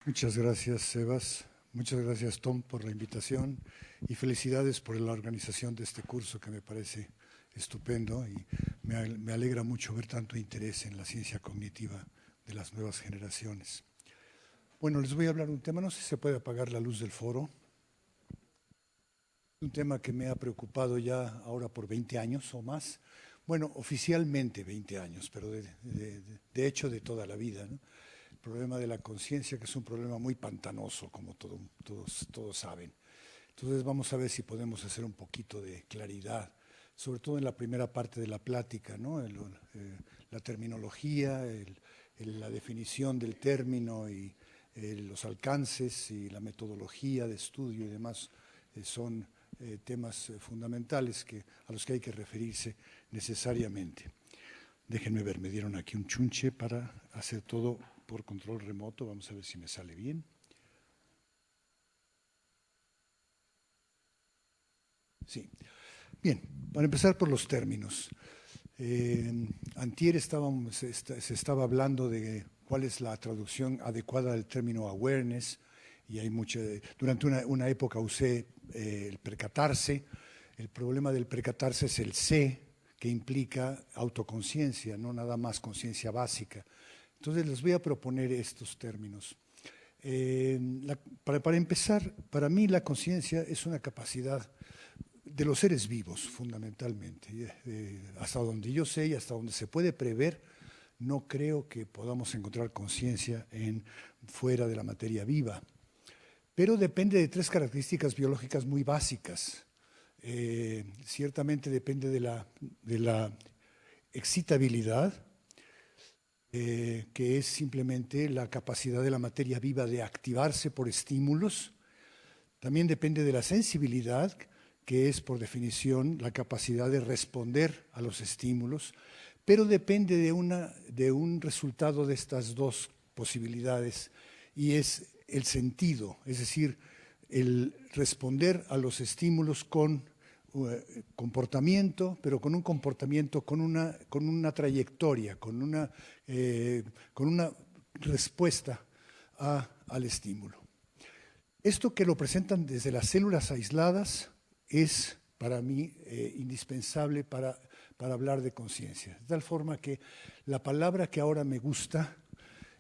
Muchas gracias, Sebas. Muchas gracias, Tom, por la invitación y felicidades por la organización de este curso que me parece estupendo y me alegra mucho ver tanto interés en la ciencia cognitiva de las nuevas generaciones. Bueno, les voy a hablar de un tema, no sé si se puede apagar la luz del foro, un tema que me ha preocupado ya ahora por 20 años o más. Bueno, oficialmente 20 años, pero de hecho de toda la vida, ¿no? El problema de la conciencia, que es un problema muy pantanoso, como todos saben. Entonces vamos a ver si podemos hacer un poquito de claridad, sobre todo en la primera parte de la plática, ¿no? La terminología, la definición del término y los alcances y la metodología de estudio y demás son temas fundamentales a los que hay que referirse necesariamente. Déjenme ver, me dieron aquí un chunche para hacer todo por control remoto. Vamos a ver si me sale bien. Sí. Bien, para empezar por los términos. Antier se estaba hablando de cuál es la traducción adecuada del término awareness, y hay durante una época usé el percatarse. El problema del percatarse es el C, que implica autoconciencia, no nada más conciencia básica. Entonces les voy a proponer estos términos. Para empezar, para mí la conciencia es una capacidad de los seres vivos, fundamentalmente. Hasta donde yo sé y hasta donde se puede prever, no creo que podamos encontrar conciencia fuera de la materia viva. Pero depende de tres características biológicas muy básicas. Ciertamente depende de la excitabilidad, que es simplemente la capacidad de la materia viva de activarse por estímulos. También depende de la sensibilidad, que es por definición la capacidad de responder a los estímulos, pero depende de un resultado de estas dos posibilidades, y es el sentido, es decir, el responder a los estímulos con comportamiento, pero con un comportamiento, con una trayectoria, con una respuesta al estímulo. Esto que lo presentan desde las células aisladas es para mí indispensable para hablar de conciencia. De tal forma que la palabra que ahora me gusta,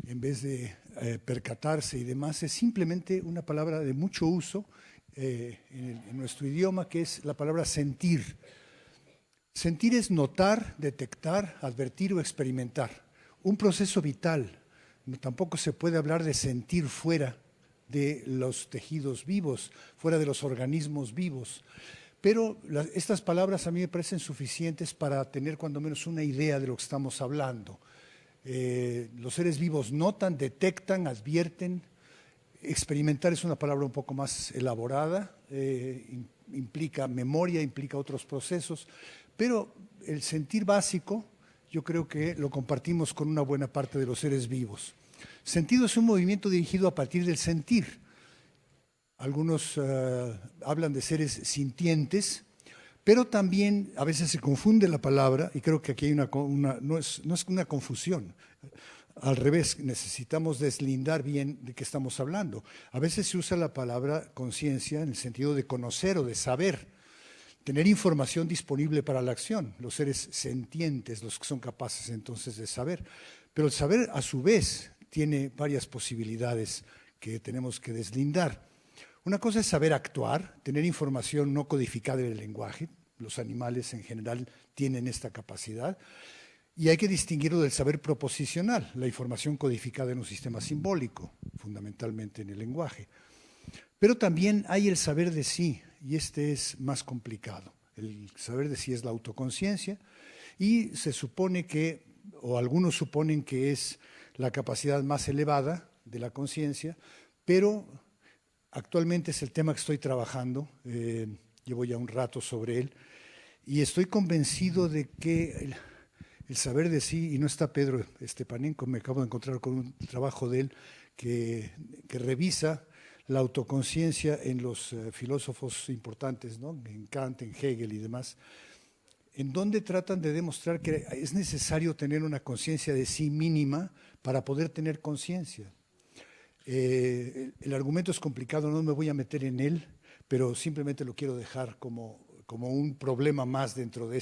en vez de percatarse y demás, es simplemente una palabra de mucho uso en nuestro idioma, que es la palabra sentir. Sentir es notar, detectar, advertir o experimentar. Un proceso vital. Tampoco se puede hablar de sentir fuera de los tejidos vivos, fuera de los organismos vivos. Pero estas palabras a mí me parecen suficientes para tener cuando menos una idea de lo que estamos hablando. Los seres vivos notan, detectan, advierten. Experimentar es una palabra un poco más elaborada, implica memoria, implica otros procesos, pero el sentir básico yo creo que lo compartimos con una buena parte de los seres vivos. Sentido es un movimiento dirigido a partir del sentir. Algunos hablan de seres sintientes, pero también a veces se confunde la palabra, y creo que aquí hay no es una confusión. Al revés, necesitamos deslindar bien de qué estamos hablando. A veces se usa la palabra conciencia en el sentido de conocer o de saber, tener información disponible para la acción, los seres sentientes, los que son capaces entonces de saber. Pero el saber, a su vez, tiene varias posibilidades que tenemos que deslindar. Una cosa es saber actuar, tener información no codificada en el lenguaje. Los animales en general tienen esta capacidad. Y hay que distinguirlo del saber proposicional, la información codificada en un sistema simbólico, fundamentalmente en el lenguaje. Pero también hay el saber de sí, y este es más complicado. El saber de sí es la autoconciencia, y se supone que, o algunos suponen que es la capacidad más elevada de la conciencia, pero actualmente es el tema que estoy trabajando, llevo ya un rato sobre él, y estoy convencido de que el saber de sí, y no está Pedro Estepanenko, me acabo de encontrar con un trabajo de él que revisa la autoconciencia en los filósofos importantes, ¿no? En Kant, en Hegel y demás, en donde tratan de demostrar que es necesario tener una conciencia de sí mínima para poder tener conciencia. El argumento es complicado, no me voy a meter en él, pero simplemente lo quiero dejar como un problema más dentro de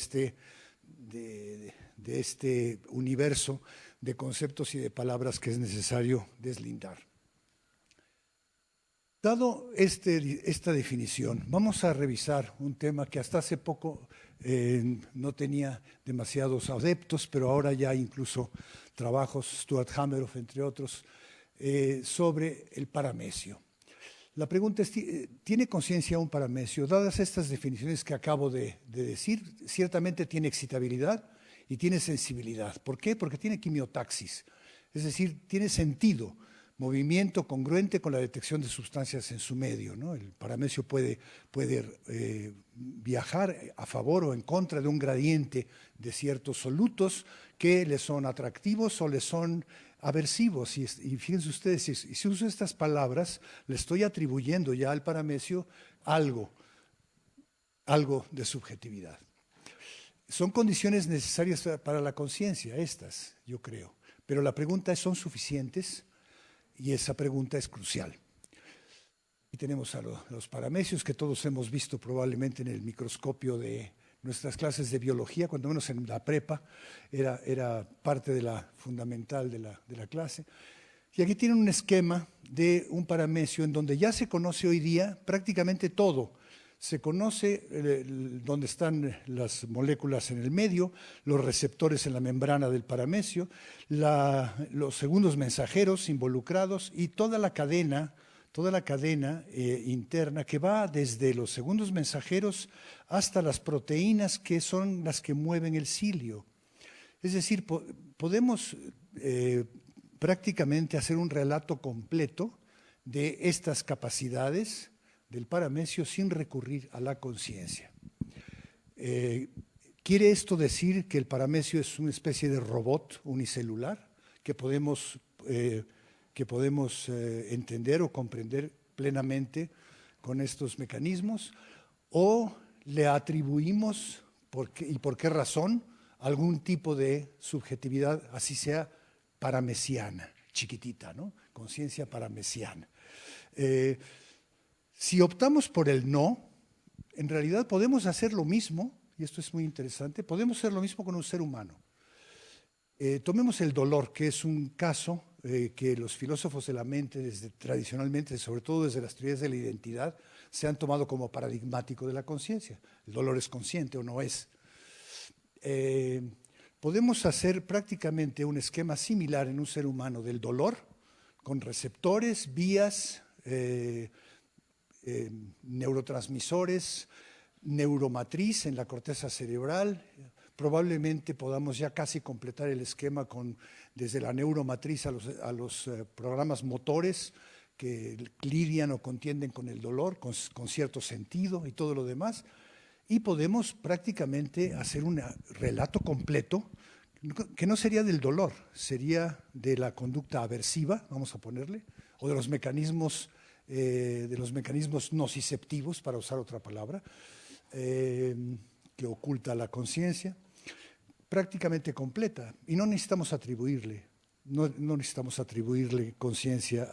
este universo de conceptos y de palabras que es necesario deslindar. Dado esta definición, vamos a revisar un tema que hasta hace poco no tenía demasiados adeptos, pero ahora ya incluso trabajos, Stuart Hameroff, entre otros, sobre el paramecio. La pregunta es, ¿tiene conciencia un paramecio? Dadas estas definiciones que acabo de decir, ciertamente tiene excitabilidad y tiene sensibilidad. ¿Por qué? Porque tiene quimiotaxis, es decir, tiene sentido, movimiento congruente con la detección de sustancias en su medio, ¿no? El paramecio puede viajar a favor o en contra de un gradiente de ciertos solutos que le son atractivos o le son aversivos. Y fíjense ustedes, si uso estas palabras, le estoy atribuyendo ya al paramecio algo de subjetividad. Son condiciones necesarias para la conciencia, estas, yo creo. Pero la pregunta es, ¿son suficientes? Y esa pregunta es crucial. Aquí tenemos a los paramecios que todos hemos visto probablemente en el microscopio de nuestras clases de biología, cuando menos en la prepa, era parte de la fundamental de la clase. Y aquí tienen un esquema de un paramecio en donde ya se conoce hoy día prácticamente todo. Se conoce dónde están las moléculas en el medio, los receptores en la membrana del paramecio, los segundos mensajeros involucrados y toda la cadena interna que va desde los segundos mensajeros hasta las proteínas que son las que mueven el cilio. Es decir, podemos prácticamente hacer un relato completo de estas capacidades del paramecio sin recurrir a la conciencia. ¿Quiere esto decir que el paramecio es una especie de robot unicelular que podemos entender o comprender plenamente con estos mecanismos? ¿O le atribuimos, y por qué razón, algún tipo de subjetividad, así sea paramesiana, chiquitita, ¿no? Conciencia paramesiana. Si optamos por el no, en realidad podemos hacer lo mismo, y esto es muy interesante, podemos hacer lo mismo con un ser humano. Tomemos el dolor, que es un caso que los filósofos de la mente, tradicionalmente, sobre todo desde las teorías de la identidad, se han tomado como paradigmático de la conciencia. El dolor es consciente o no es. Podemos hacer prácticamente un esquema similar en un ser humano del dolor, con receptores, vías, neurotransmisores, neuromatriz en la corteza cerebral. Probablemente podamos ya casi completar el esquema desde la neuromatriz a los programas motores que lidian o contienden con el dolor, con cierto sentido y todo lo demás. Y podemos prácticamente hacer un relato completo que no sería del dolor, sería de la conducta aversiva, vamos a ponerle, o de los mecanismos nociceptivos, para usar otra palabra, que oculta la conciencia, prácticamente completa. Y no necesitamos atribuirle, no necesitamos atribuirle conciencia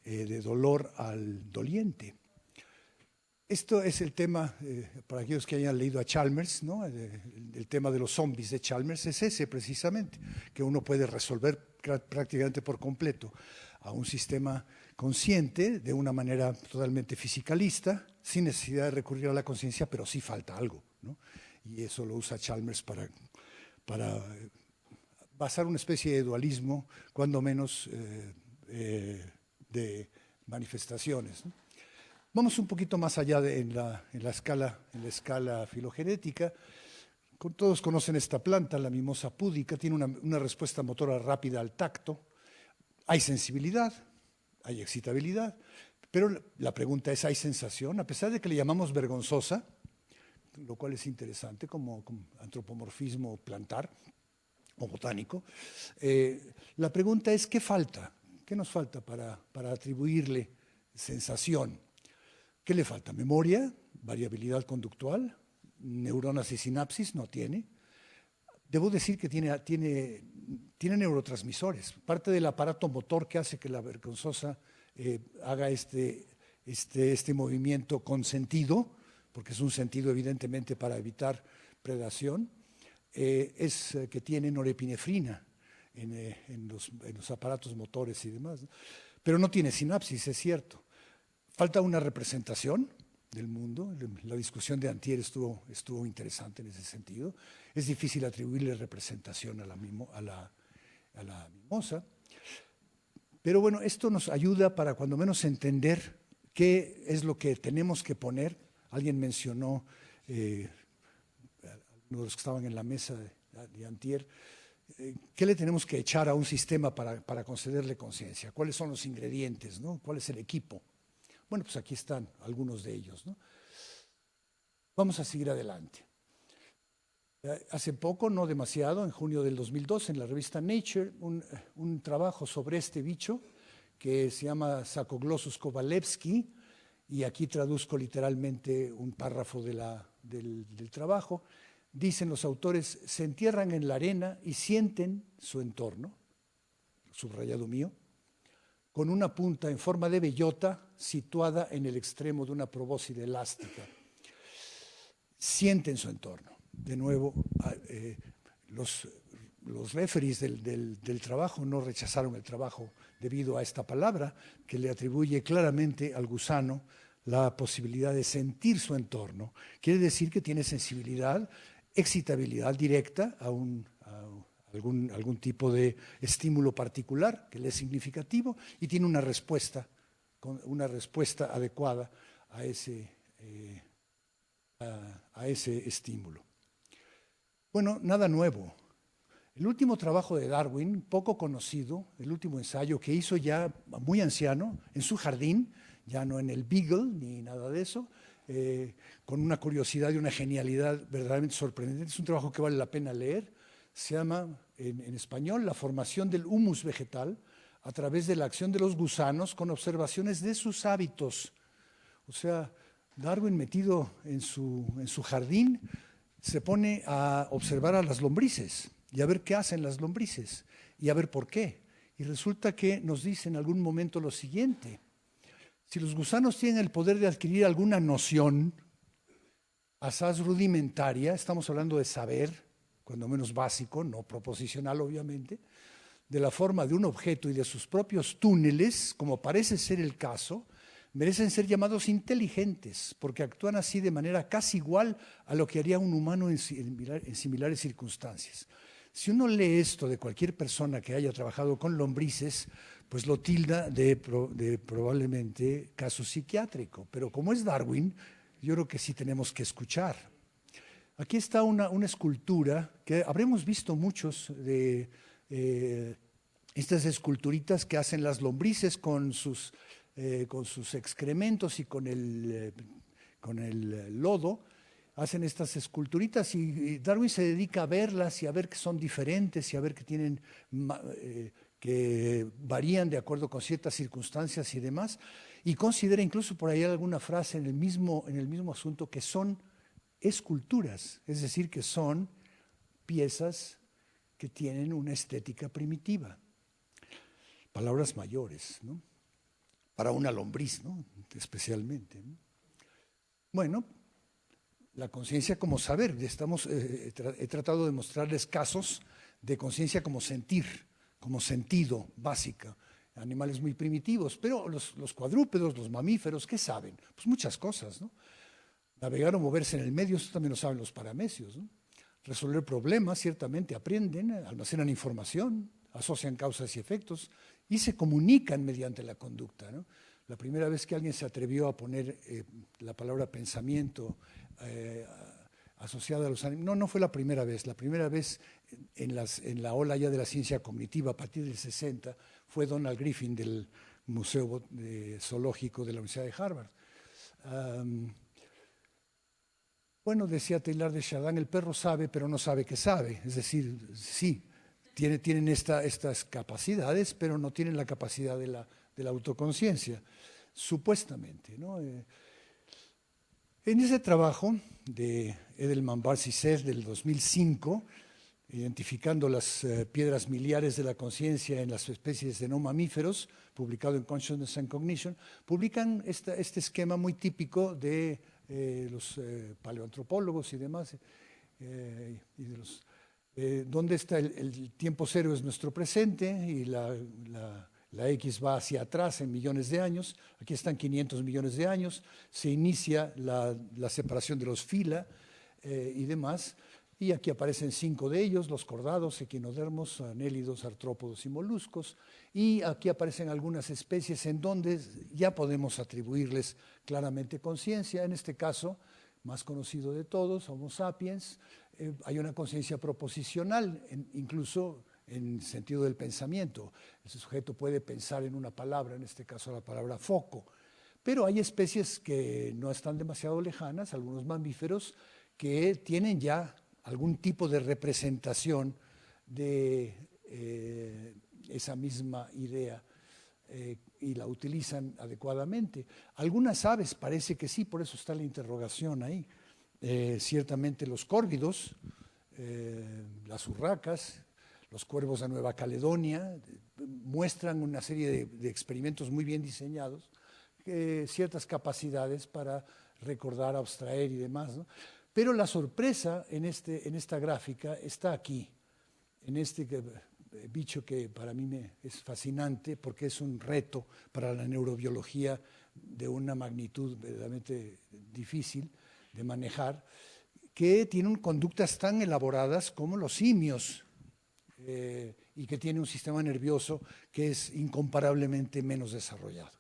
de dolor al doliente. Esto es el tema, para aquellos que hayan leído a Chalmers, ¿no? El tema de los zombies de Chalmers es ese precisamente, que uno puede resolver prácticamente por completo a un sistema consciente de una manera totalmente fisicalista, sin necesidad de recurrir a la conciencia, pero sí falta algo, ¿no? Y eso lo usa Chalmers para basar una especie de dualismo, cuando menos de manifestaciones, ¿no? Vamos un poquito más allá en la escala filogenética. Todos conocen esta planta, la mimosa púdica, tiene una respuesta motora rápida al tacto. Hay sensibilidad, hay excitabilidad, pero la pregunta es, ¿hay sensación? A pesar de que le llamamos vergonzosa, lo cual es interesante como antropomorfismo plantar o botánico, la pregunta es, ¿qué falta? ¿Qué nos falta para atribuirle sensación? ¿Qué le falta? ¿Memoria? ¿Variabilidad conductual? ¿Neuronas y sinapsis? No tiene. debo decir que tiene neurotransmisores. Parte del aparato motor que hace que la vergonzosa haga este movimiento con sentido, porque es un sentido evidentemente para evitar predación, es que tiene norepinefrina en los aparatos motores y demás, ¿no? Pero no tiene sinapsis, es cierto. Falta una representación del mundo. La discusión de antier estuvo interesante en ese sentido. Es difícil atribuirle representación a la mimosa. Pero bueno, esto nos ayuda para cuando menos entender qué es lo que tenemos que poner. Alguien mencionó, uno de los que estaban en la mesa de antier, ¿qué le tenemos que echar a un sistema para concederle conciencia? ¿Cuáles son los ingredientes, ¿no? ¿Cuál es el equipo? Bueno, pues aquí están algunos de ellos, ¿no? Vamos a seguir adelante. Hace poco, no demasiado, en junio del 2002, en la revista Nature, un trabajo sobre este bicho que se llama Sacoglossus kovalevsky, y aquí traduzco literalmente un párrafo del trabajo. Dicen los autores: se entierran en la arena y sienten su entorno, subrayado mío, con una punta en forma de bellota situada en el extremo de una probóscide elástica. Sienten su entorno. De nuevo, los referees del trabajo no rechazaron el trabajo debido a esta palabra que le atribuye claramente al gusano la posibilidad de sentir su entorno. Quiere decir que tiene sensibilidad, excitabilidad directa a algún tipo de estímulo particular que le es significativo y tiene una respuesta adecuada a ese estímulo. Bueno, nada nuevo. El último trabajo de Darwin, poco conocido, el último ensayo que hizo ya muy anciano, en su jardín, ya no en el Beagle ni nada de eso, con una curiosidad y una genialidad verdaderamente sorprendente. Es un trabajo que vale la pena leer. Se llama, en español, La formación del humus vegetal a través de la acción de los gusanos con observaciones de sus hábitos. O sea, Darwin, metido en su jardín, se pone a observar a las lombrices y a ver qué hacen las lombrices y a ver por qué. Y resulta que nos dice en algún momento lo siguiente: si los gusanos tienen el poder de adquirir alguna noción, asaz rudimentaria, estamos hablando de saber, cuando menos básico, no proposicional obviamente, de la forma de un objeto y de sus propios túneles, como parece ser el caso, merecen ser llamados inteligentes, porque actúan así de manera casi igual a lo que haría un humano en similares circunstancias. Si uno lee esto de cualquier persona que haya trabajado con lombrices, pues lo tilda de probablemente caso psiquiátrico. Pero como es Darwin, yo creo que sí tenemos que escuchar. Aquí está una escultura que habremos visto muchos de estas esculturitas que hacen las lombrices con sus excrementos y con el lodo. Hacen estas esculturitas y Darwin se dedica a verlas y a ver que son diferentes y a ver que tienen que varían de acuerdo con ciertas circunstancias y demás, y considera incluso por ahí alguna frase en el mismo asunto que son esculturas, es decir, que son piezas que tienen una estética primitiva. Palabras mayores, ¿no? Para una lombriz, ¿no? Especialmente, ¿no? Bueno, la conciencia como saber. He tratado de mostrarles casos de conciencia como sentir, como sentido básico. Animales muy primitivos, pero los cuadrúpedos, los mamíferos, ¿qué saben? Pues muchas cosas, ¿no? Navegar o moverse en el medio, eso también lo saben los paramecios, ¿no? Resolver problemas, ciertamente aprenden, almacenan información, asocian causas y efectos y se comunican mediante la conducta, ¿no? La primera vez que alguien se atrevió a poner la palabra pensamiento asociada a los animales, no fue la primera vez en la ola ya de la ciencia cognitiva a partir del 60 fue Donald Griffin del Museo Zoológico de la Universidad de Harvard. Bueno, decía Teilhard de Chardin, el perro sabe pero no sabe que sabe, es decir, sí, tienen estas capacidades, pero no tienen la capacidad de la autoconciencia, supuestamente, ¿no? En ese trabajo de Edelman Barsi del 2005, identificando las piedras miliares de la conciencia en las especies de no mamíferos, publicado en Consciousness and Cognition, publican este esquema muy típico de los paleoantropólogos y demás, donde está el tiempo cero es nuestro presente y la X va hacia atrás en millones de años. Aquí están 500 millones de años, se inicia la separación de los fila y demás. Y aquí aparecen 5 de ellos, los cordados, equinodermos, anélidos, artrópodos y moluscos. Y aquí aparecen algunas especies en donde ya podemos atribuirles claramente conciencia. En este caso, más conocido de todos, Homo sapiens, hay una conciencia proposicional, incluso en sentido del pensamiento. Ese sujeto puede pensar en una palabra, en este caso la palabra foco. Pero hay especies que no están demasiado lejanas, algunos mamíferos, que tienen ya algún tipo de representación de esa misma idea y la utilizan adecuadamente. Algunas aves parece que sí, por eso está la interrogación ahí. Ciertamente los córvidos, las urracas, los cuervos de Nueva Caledonia muestran una serie de experimentos muy bien diseñados, ciertas capacidades para recordar, abstraer y demás, ¿no? Pero la sorpresa en esta gráfica está aquí, en este bicho que para mí es fascinante porque es un reto para la neurobiología de una magnitud verdaderamente difícil de manejar, que tiene conductas tan elaboradas como los simios y que tiene un sistema nervioso que es incomparablemente menos desarrollado.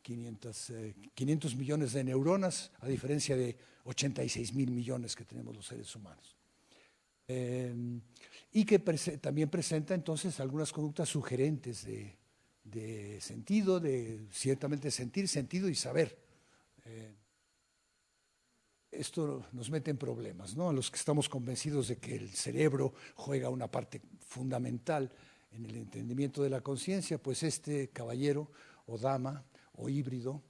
500 millones de neuronas, a diferencia de 86.000 millones que tenemos los seres humanos. Y que también presenta entonces algunas conductas sugerentes de sentido, de ciertamente sentir, sentido y saber. Esto nos mete en problemas, ¿no? A los que estamos convencidos de que el cerebro juega una parte fundamental en el entendimiento de la conciencia, pues este caballero o dama o híbrido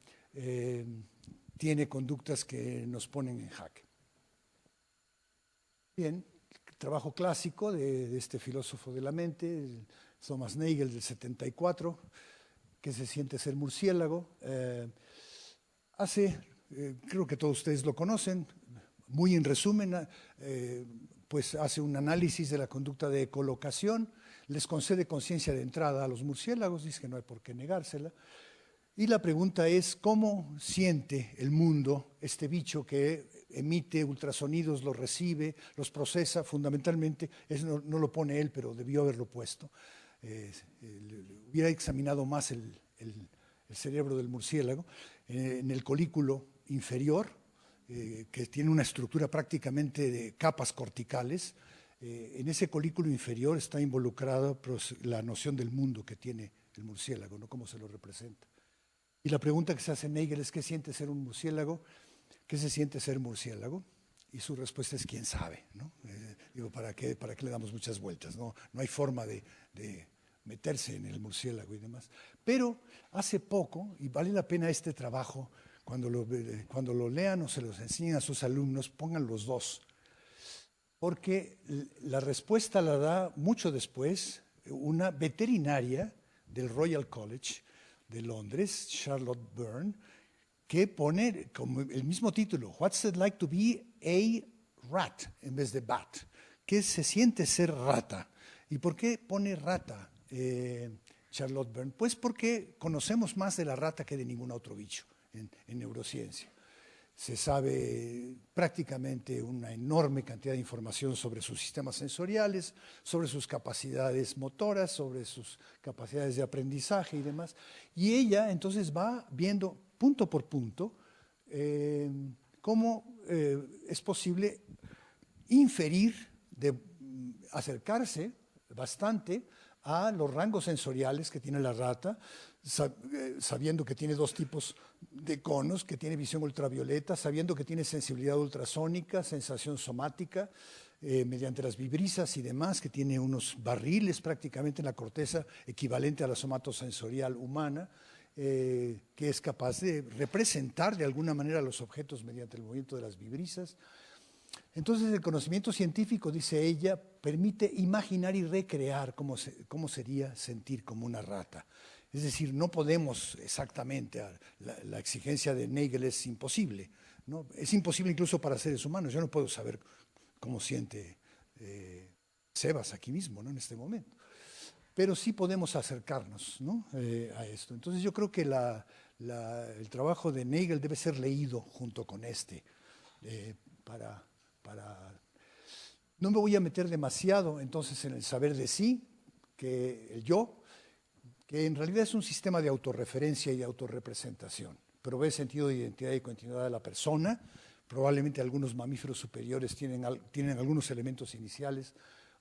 tiene conductas que nos ponen en jaque. Bien, trabajo clásico de este filósofo de la mente, Thomas Nagel del 74, que se siente ser murciélago. Creo que todos ustedes lo conocen, muy en resumen, pues hace un análisis de la conducta de colocación, les concede conciencia de entrada a los murciélagos, dice que no hay por qué negársela. Y la pregunta es, ¿cómo siente el mundo este bicho que emite ultrasonidos, los recibe, los procesa? Fundamentalmente, eso no lo pone él, pero debió haberlo puesto. Hubiera examinado más el cerebro del murciélago. En el colículo inferior, que tiene una estructura prácticamente de capas corticales, en ese colículo inferior está involucrada la noción del mundo que tiene el murciélago, ¿no? Cómo se lo representa. Y la pregunta que se hace Nagel es, ¿qué siente ser un murciélago? ¿Qué se siente ser murciélago? Y su respuesta es, ¿quién sabe? ¿No? Digo, ¿para qué le damos muchas vueltas? No hay forma de meterse en el murciélago y demás. Pero hace poco, y vale la pena este trabajo, cuando lo lean o se los enseñen a sus alumnos, pongan los dos. Porque la respuesta la da mucho después una veterinaria del Royal College de Londres, Charlotte Byrne, que pone como el mismo título, What's it like to be a rat en vez de bat? ¿Qué se siente ser rata? ¿Y por qué pone rata Charlotte Byrne? Pues porque conocemos más de la rata que de ningún otro bicho en neurociencia. Se sabe prácticamente una enorme cantidad de información sobre sus sistemas sensoriales, sobre sus capacidades motoras, sobre sus capacidades de aprendizaje y demás. Y ella entonces va viendo punto por punto cómo es posible inferir, acercarse bastante a los rangos sensoriales que tiene la rata, sabiendo que tiene 2 tipos de conos, que tiene visión ultravioleta, sabiendo que tiene sensibilidad ultrasónica, sensación somática, mediante las vibrisas y demás, que tiene unos barriles prácticamente en la corteza equivalente a la somatosensorial humana, que es capaz de representar de alguna manera los objetos mediante el movimiento de las vibrisas. Entonces el conocimiento científico, dice ella, permite imaginar y recrear cómo sería sentir como una rata. Es decir, no podemos exactamente, la exigencia de Nagel es imposible, ¿no? Es imposible incluso para seres humanos. Yo no puedo saber cómo siente Sebas aquí mismo, ¿no? En este momento. Pero sí podemos acercarnos, ¿no? A esto. Entonces yo creo que el trabajo de Nagel debe ser leído junto con este, para... No me voy a meter demasiado entonces en el saber de sí, que el yo, que en realidad es un sistema de autorreferencia y de autorrepresentación. Provee sentido de identidad y continuidad de la persona. Probablemente algunos mamíferos superiores tienen algunos elementos iniciales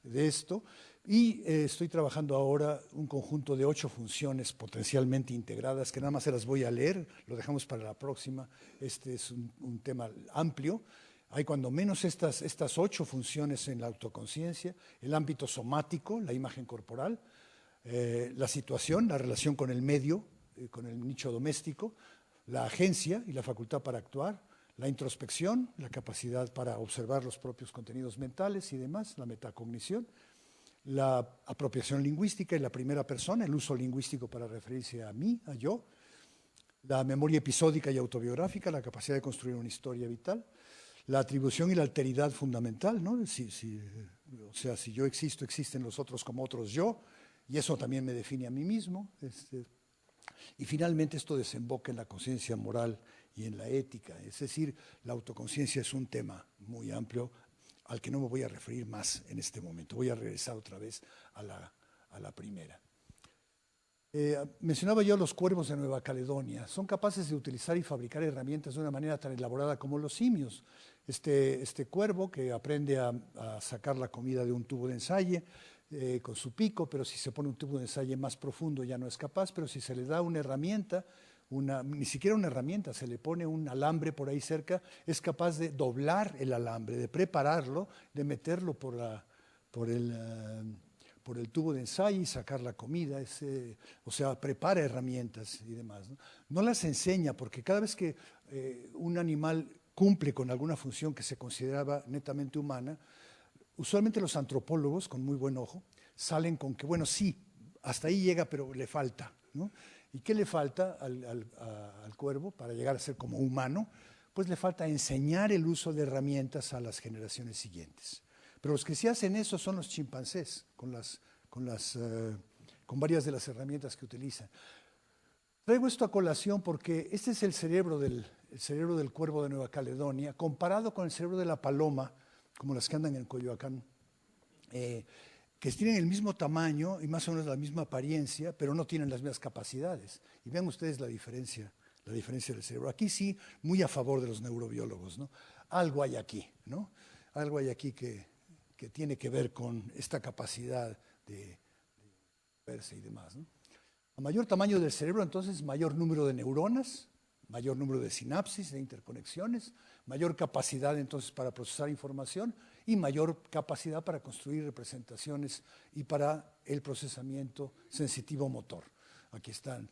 de esto. Y estoy trabajando ahora un conjunto de 8 funciones potencialmente integradas, que nada más se las voy a leer, lo dejamos para la próxima. Este es un tema amplio. Hay cuando menos estas 8 funciones en la autoconciencia: el ámbito somático, la imagen corporal, la situación, la relación con el medio, con el nicho doméstico, la agencia y la facultad para actuar, la introspección, la capacidad para observar los propios contenidos mentales y demás, la metacognición, la apropiación lingüística y la primera persona, el uso lingüístico para referirse a mí, a yo, la memoria episódica y autobiográfica, la capacidad de construir una historia vital, la atribución y la alteridad fundamental, ¿no? O sea, si yo existo, existen los otros como otros yo, y eso también me define a mí mismo. Y finalmente esto desemboca en la conciencia moral y en la ética. Es decir, la autoconciencia es un tema muy amplio al que no me voy a referir más en este momento. Voy a regresar otra vez a la primera. Mencionaba yo a los cuervos de Nueva Caledonia. Son capaces de utilizar y fabricar herramientas de una manera tan elaborada como los simios. Este cuervo que aprende a sacar la comida de un tubo de ensayo con su pico, pero si se pone un tubo de ensayo más profundo ya no es capaz, pero si se le da una herramienta, ni siquiera una herramienta, se le pone un alambre por ahí cerca, es capaz de doblar el alambre, de prepararlo, de meterlo por el tubo de ensayo y sacar la comida, o sea, prepara herramientas y demás. No las enseña, porque cada vez que un animal cumple con alguna función que se consideraba netamente humana, usualmente los antropólogos, con muy buen ojo, salen con que, bueno, sí, hasta ahí llega, pero le falta, ¿no? ¿Y qué le falta al cuervo para llegar a ser como humano? Pues le falta enseñar el uso de herramientas a las generaciones siguientes. Pero los que sí hacen eso son los chimpancés, con varias de las herramientas que utilizan. Traigo esto a colación porque este es el cerebro del cuervo de Nueva Caledonia, comparado con el cerebro de la paloma, como las que andan en Coyoacán, que tienen el mismo tamaño y más o menos la misma apariencia, pero no tienen las mismas capacidades. Y vean ustedes la diferencia del cerebro. Aquí sí, muy a favor de los neurobiólogos, ¿no? Algo hay aquí, ¿no? Algo hay aquí que tiene que ver con esta capacidad de verse y demás, ¿no? A mayor tamaño del cerebro, entonces, mayor número de neuronas, mayor número de sinapsis, de interconexiones, mayor capacidad entonces para procesar información y mayor capacidad para construir representaciones y para el procesamiento sensitivo-motor. Aquí están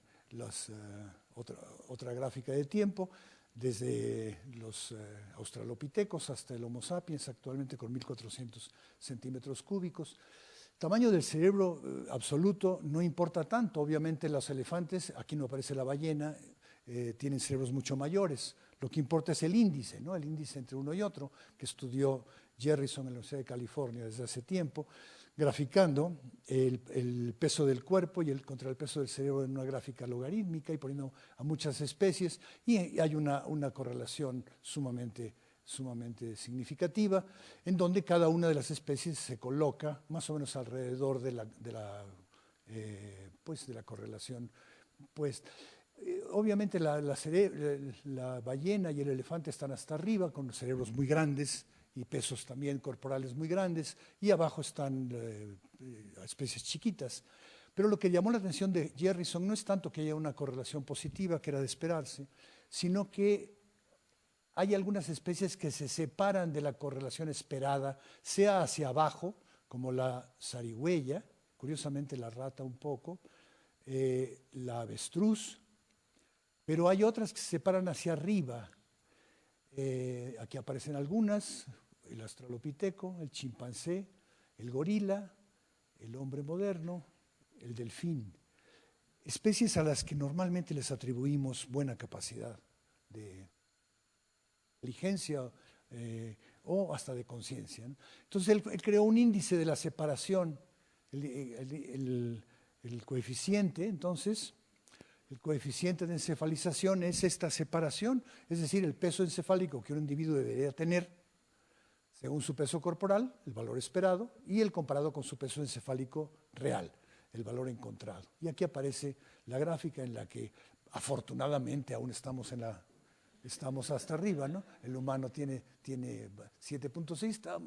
otra gráfica de tiempo, desde los australopitecos hasta el Homo sapiens, actualmente con 1.400 centímetros cúbicos. Tamaño del cerebro absoluto no importa tanto. Obviamente los elefantes, aquí no aparece la ballena, tienen cerebros mucho mayores. Lo que importa es el índice, ¿no? El índice entre uno y otro, que estudió Jerrison en la Universidad de California desde hace tiempo, graficando el peso del cuerpo contra el peso del cerebro en una gráfica logarítmica y poniendo a muchas especies, y hay una correlación sumamente significativa, en donde cada una de las especies se coloca más o menos alrededor de la correlación. Obviamente la ballena y el elefante están hasta arriba, con cerebros muy grandes y pesos también corporales muy grandes, y abajo están especies chiquitas. Pero lo que llamó la atención de Jerrison no es tanto que haya una correlación positiva, que era de esperarse, sino que hay algunas especies que se separan de la correlación esperada, sea hacia abajo, como la zarigüeya, curiosamente la rata un poco, la avestruz, pero hay otras que se separan hacia arriba. Aquí aparecen algunas, el australopiteco, el chimpancé, el gorila, el hombre moderno, el delfín. Especies a las que normalmente les atribuimos buena capacidad de inteligencia o hasta de conciencia, ¿no? Entonces él creó un índice de la separación, el coeficiente, entonces, el coeficiente de encefalización es esta separación, es decir, el peso encefálico que un individuo debería tener según su peso corporal, el valor esperado, y el comparado con su peso encefálico real, el valor encontrado. Y aquí aparece la gráfica en la que afortunadamente aún estamos hasta arriba, ¿no? El humano tiene 7.6, está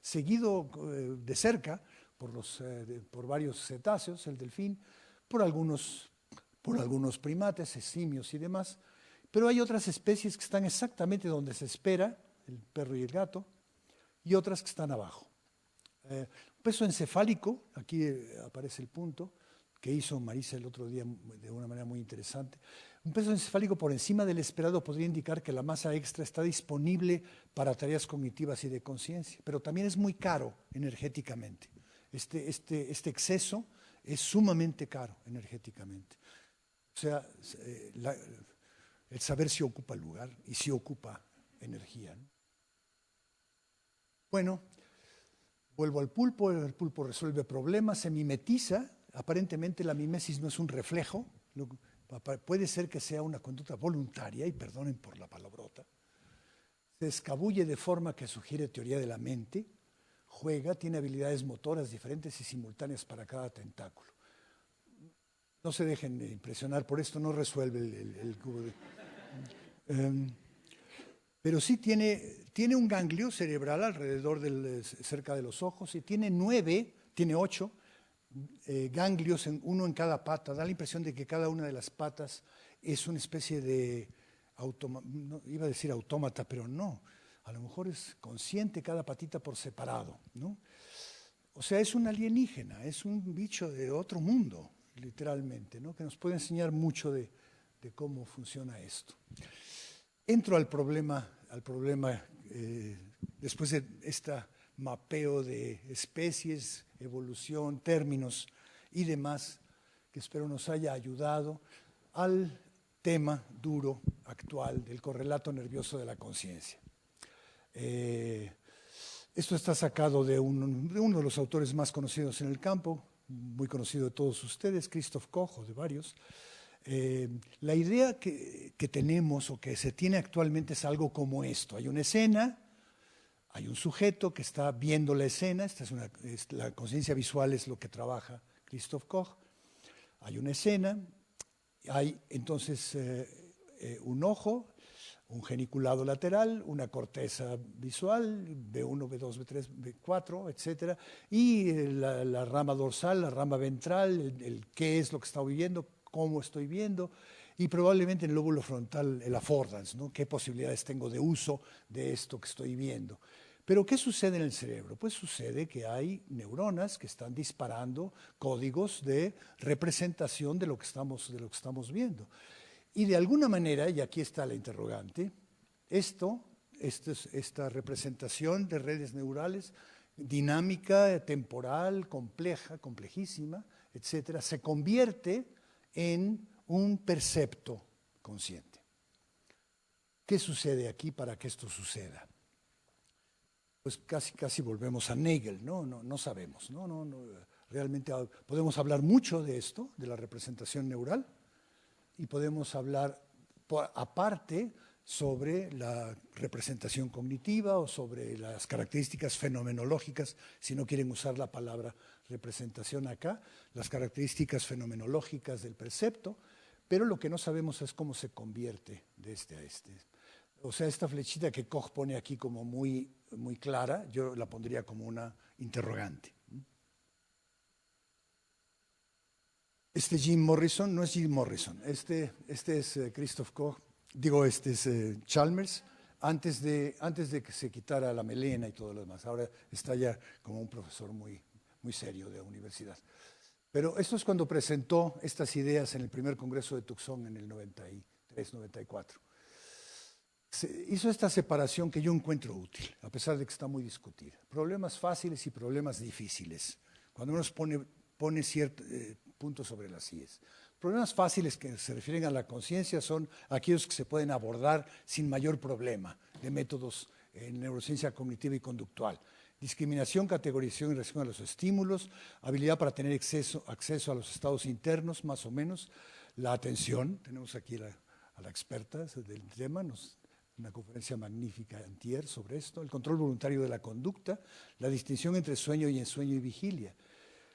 seguido de cerca por varios cetáceos, el delfín, por algunos primates, simios y demás, pero hay otras especies que están exactamente donde se espera, el perro y el gato, y otras que están abajo. Peso encefálico, aquí aparece el punto, que hizo Marisa el otro día de una manera muy interesante. Un peso encefálico por encima del esperado podría indicar que la masa extra está disponible para tareas cognitivas y de conciencia, pero también es muy caro energéticamente. Este exceso es sumamente caro energéticamente. O sea, el saber si ocupa lugar y si ocupa energía, ¿no? Bueno, vuelvo al pulpo, el pulpo resuelve problemas, se mimetiza. Aparentemente la mimesis no es un reflejo, puede ser que sea una conducta voluntaria, y perdonen por la palabrota. Se escabulle de forma que sugiere teoría de la mente, juega, tiene habilidades motoras diferentes y simultáneas para cada tentáculo. No se dejen impresionar por esto, no resuelve el cubo de... pero sí tiene un ganglio cerebral alrededor cerca de los ojos y tiene 8 ganglios, uno en cada pata. Da la impresión de que cada una de las patas es una especie de no, iba a decir autómata, pero no. A lo mejor es consciente cada patita por separado, ¿no? O sea, es un alienígena, es un bicho de otro mundo, literalmente, ¿no? Que nos puede enseñar mucho de cómo funciona esto. Entro al problema después de este mapeo de especies, evolución, términos y demás, que espero nos haya ayudado al tema duro actual del correlato nervioso de la conciencia. Esto está sacado de uno de los autores más conocidos en el campo, muy conocido de todos ustedes, Christoph Koch, o de varios. La idea que tenemos o que se tiene actualmente es algo como esto. Hay una escena, hay un sujeto que está viendo la escena, la conciencia visual es lo que trabaja Christoph Koch. Hay una escena, hay entonces un ojo, un geniculado lateral, una corteza visual, B1, B2, B3, B4, etc. Y la rama dorsal, la rama ventral, el qué es lo que está viendo, cómo estoy viendo, y probablemente en el lóbulo frontal el affordance, ¿no? ¿Qué posibilidades tengo de uso de esto que estoy viendo? Pero ¿qué sucede en el cerebro? Pues sucede que hay neuronas que están disparando códigos de representación de lo que estamos viendo. Y de alguna manera, y aquí está la interrogante, esta representación de redes neurales, dinámica, temporal, compleja, complejísima, etcétera, se convierte en un percepto consciente. ¿Qué sucede aquí para que esto suceda? Pues casi volvemos a Nagel, no sabemos, realmente podemos hablar mucho de esto, de la representación neural, y podemos hablar aparte sobre la representación cognitiva o sobre las características fenomenológicas, si no quieren usar la palabra representación acá, las características fenomenológicas del percepto, pero lo que no sabemos es cómo se convierte de este a este. O sea, esta flechita que Koch pone aquí como muy clara, yo la pondría como una interrogante. Jim Morrison no es Jim Morrison, este es Christoph Koch, este es Chalmers, antes de que se quitara la melena y todo lo demás. Ahora está ya como un profesor muy serio de universidad. Pero esto es cuando presentó estas ideas en el primer congreso de Tucson en el 93, 94. Se hizo esta separación que yo encuentro útil, a pesar de que está muy discutida. Problemas fáciles y problemas difíciles. Cuando uno pone ciertos puntos sobre las IES. Problemas fáciles que se refieren a la conciencia son aquellos que se pueden abordar sin mayor problema, de métodos en neurociencia cognitiva y conductual. Discriminación, categorización en relación a los estímulos, habilidad para tener acceso a los estados internos, más o menos, la atención, tenemos aquí a la experta del tema, una conferencia magnífica antier sobre esto, el control voluntario de la conducta, la distinción entre sueño y ensueño y vigilia.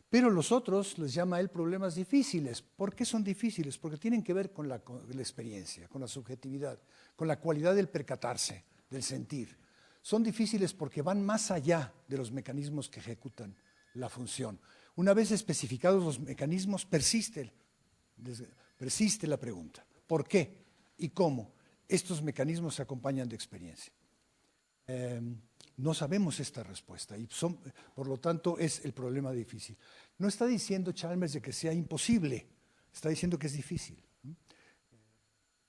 Pero los otros les llama a él problemas difíciles. ¿Por qué son difíciles? Porque tienen que ver con la experiencia, con la subjetividad, con la cualidad del percatarse, del sentir. Son difíciles porque van más allá de los mecanismos que ejecutan la función. Una vez especificados los mecanismos, persiste la pregunta. ¿Por qué y cómo estos mecanismos se acompañan de experiencia? No sabemos esta respuesta y por lo tanto es el problema difícil. No está diciendo Chalmers de que sea imposible, está diciendo que es difícil.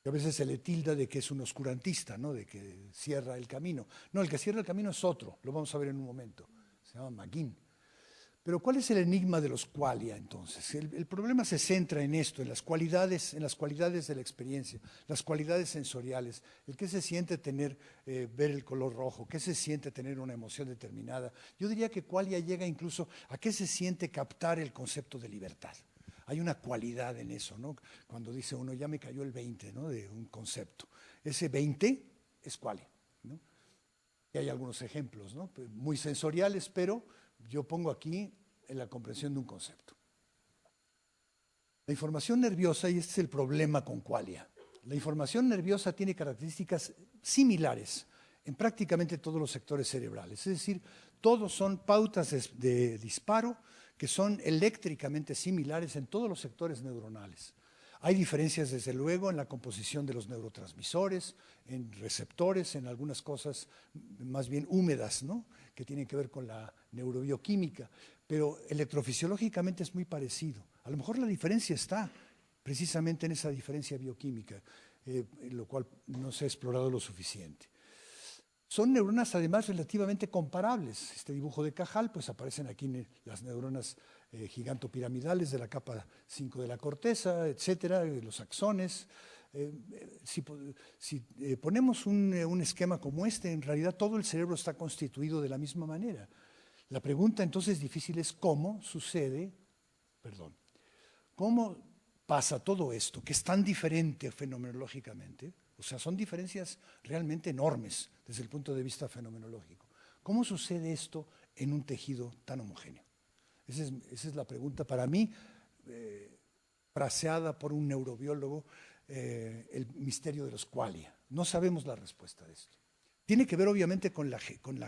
A veces se le tilda de que es un oscurantista, ¿no? De que cierra el camino. No, el que cierra el camino es otro, lo vamos a ver en un momento, se llama McGinn. Pero ¿cuál es el enigma de los qualia entonces? El problema se centra en esto, en las cualidades de la experiencia, las cualidades sensoriales, el qué se siente ver el color rojo, qué se siente tener una emoción determinada. Yo diría que qualia llega incluso a qué se siente captar el concepto de libertad. Hay una cualidad en eso, ¿no? Cuando dice uno, ya me cayó el 20, ¿no? De un concepto. Ese 20 es qualia, ¿no? Y hay algunos ejemplos, ¿no? Muy sensoriales, pero yo pongo aquí en la comprensión de un concepto. La información nerviosa, y este es el problema con qualia, la información nerviosa tiene características similares en prácticamente todos los sectores cerebrales, es decir, todos son pautas de disparo que son eléctricamente similares en todos los sectores neuronales. Hay diferencias, desde luego, en la composición de los neurotransmisores, en receptores, en algunas cosas más bien húmedas, ¿no? Que tienen que ver con la neurobioquímica, pero electrofisiológicamente es muy parecido. A lo mejor la diferencia está precisamente en esa diferencia bioquímica, lo cual no se ha explorado lo suficiente. Son neuronas además relativamente comparables. Este dibujo de Cajal, pues aparecen aquí las neuronas gigantopiramidales de la capa 5 de la corteza, etcétera, los axones. Si ponemos un esquema como este, en realidad todo el cerebro está constituido de la misma manera. La pregunta entonces difícil es cómo pasa todo esto, que es tan diferente fenomenológicamente. O sea, son diferencias realmente enormes desde el punto de vista fenomenológico. ¿Cómo sucede esto en un tejido tan homogéneo? Esa es la pregunta para mí, fraseada por un neurobiólogo, el misterio de los qualia. No sabemos la respuesta de esto. Tiene que ver obviamente con la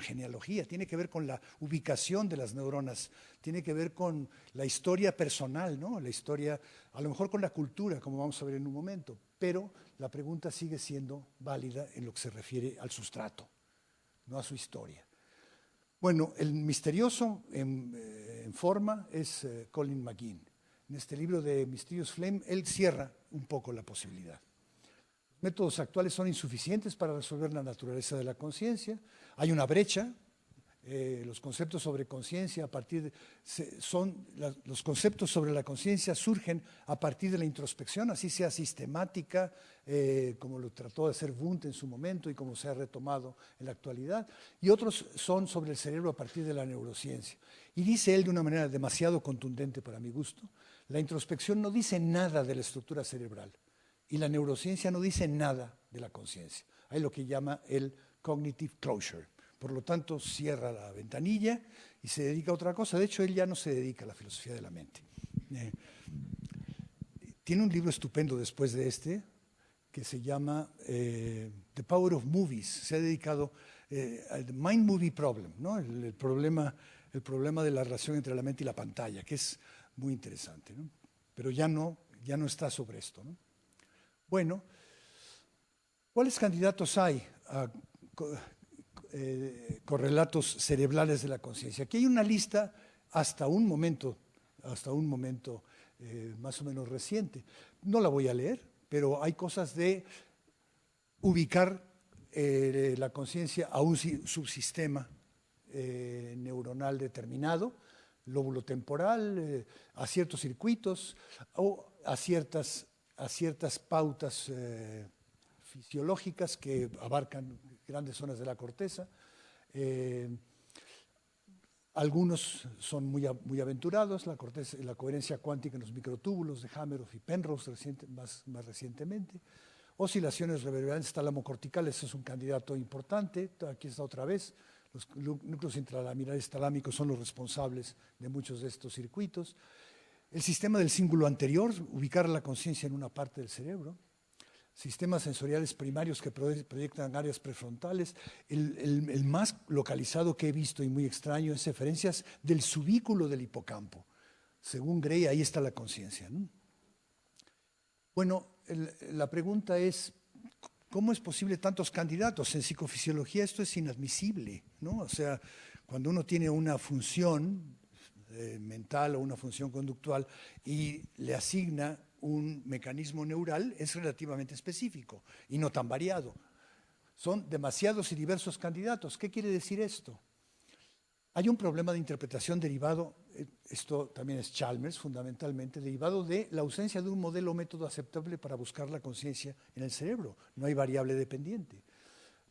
genealogía, tiene que ver con la ubicación de las neuronas, tiene que ver con la historia personal, ¿no? La historia, a lo mejor con la cultura, como vamos a ver en un momento, pero la pregunta sigue siendo válida en lo que se refiere al sustrato, no a su historia. Bueno, el misterioso en forma es Colin McGinn. En este libro de Mysterious Flame, él cierra un poco la posibilidad. Los métodos actuales son insuficientes para resolver la naturaleza de la conciencia. Hay una brecha. Los conceptos sobre conciencia los conceptos sobre la conciencia surgen a partir de la introspección, así sea sistemática, como lo trató de hacer Wundt en su momento y como se ha retomado en la actualidad, y otros son sobre el cerebro a partir de la neurociencia. Y dice él de una manera demasiado contundente para mi gusto, la introspección no dice nada de la estructura cerebral y la neurociencia no dice nada de la conciencia. Hay lo que llama el cognitive closure. Por lo tanto, cierra la ventanilla y se dedica a otra cosa. De hecho, él ya no se dedica a la filosofía de la mente. Tiene un libro estupendo después de este, que se llama The Power of Movies. Se ha dedicado al Mind Movie Problem, ¿no? el problema de la relación entre la mente y la pantalla, que es muy interesante, ¿no? Pero ya no está sobre esto, ¿no? Bueno, ¿cuáles candidatos hay a correlatos cerebrales de la conciencia? Aquí hay una lista hasta un momento más o menos reciente. No la voy a leer, pero hay cosas de ubicar la conciencia a un subsistema neuronal determinado, lóbulo temporal, a ciertos circuitos o a ciertas pautas fisiológicas que abarcan grandes zonas de la corteza. Algunos son muy aventurados, la coherencia cuántica en los microtúbulos de Hameroff y Penrose más recientemente. Oscilaciones reverberantes talamocorticales es un candidato importante. Aquí está otra vez. Los núcleos intralaminares talámicos son los responsables de muchos de estos circuitos. El sistema del cíngulo anterior, ubicar la conciencia en una parte del cerebro. Sistemas sensoriales primarios que proyectan áreas prefrontales. El más localizado que he visto y muy extraño es referencias del subículo del hipocampo. Según Gray, ahí está la conciencia, ¿no? Bueno, la pregunta es, ¿cómo es posible tantos candidatos? En psicofisiología esto es inadmisible, ¿no? O sea, cuando uno tiene una función mental o una función conductual y le asigna un mecanismo neural, es relativamente específico y no tan variado. Son demasiados y diversos candidatos. ¿Qué quiere decir esto? Hay un problema de interpretación derivado, esto también es Chalmers fundamentalmente, derivado de la ausencia de un modelo o método aceptable para buscar la conciencia en el cerebro. No hay variable dependiente.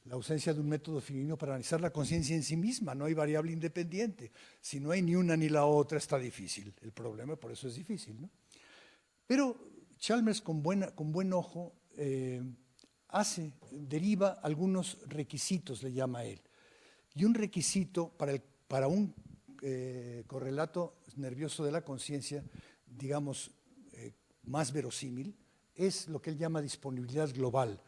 La ausencia de un método fidedigno para analizar la conciencia en sí misma, no hay variable independiente. Si no hay ni una ni la otra, está difícil. El problema, por eso es difícil, ¿no? Pero Chalmers, con buen ojo, deriva algunos requisitos, le llama él. Y un requisito para un correlato nervioso de la conciencia, digamos, más verosímil, es lo que él llama disponibilidad global.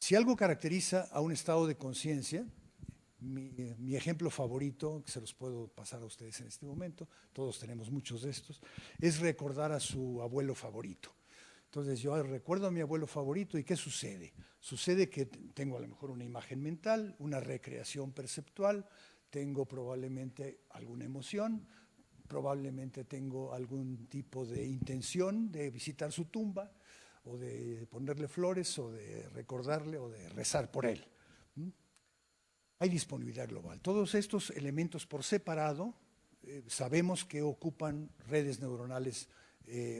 Si algo caracteriza a un estado de conciencia, mi ejemplo favorito, que se los puedo pasar a ustedes en este momento, todos tenemos muchos de estos, es recordar a su abuelo favorito. Entonces yo recuerdo a mi abuelo favorito y ¿qué sucede? Sucede que tengo a lo mejor una imagen mental, una recreación perceptual, tengo probablemente alguna emoción, probablemente tengo algún tipo de intención de visitar su tumba o de ponerle flores o de recordarle o de rezar por él. Hay disponibilidad global. Todos estos elementos por separado sabemos que ocupan redes neuronales,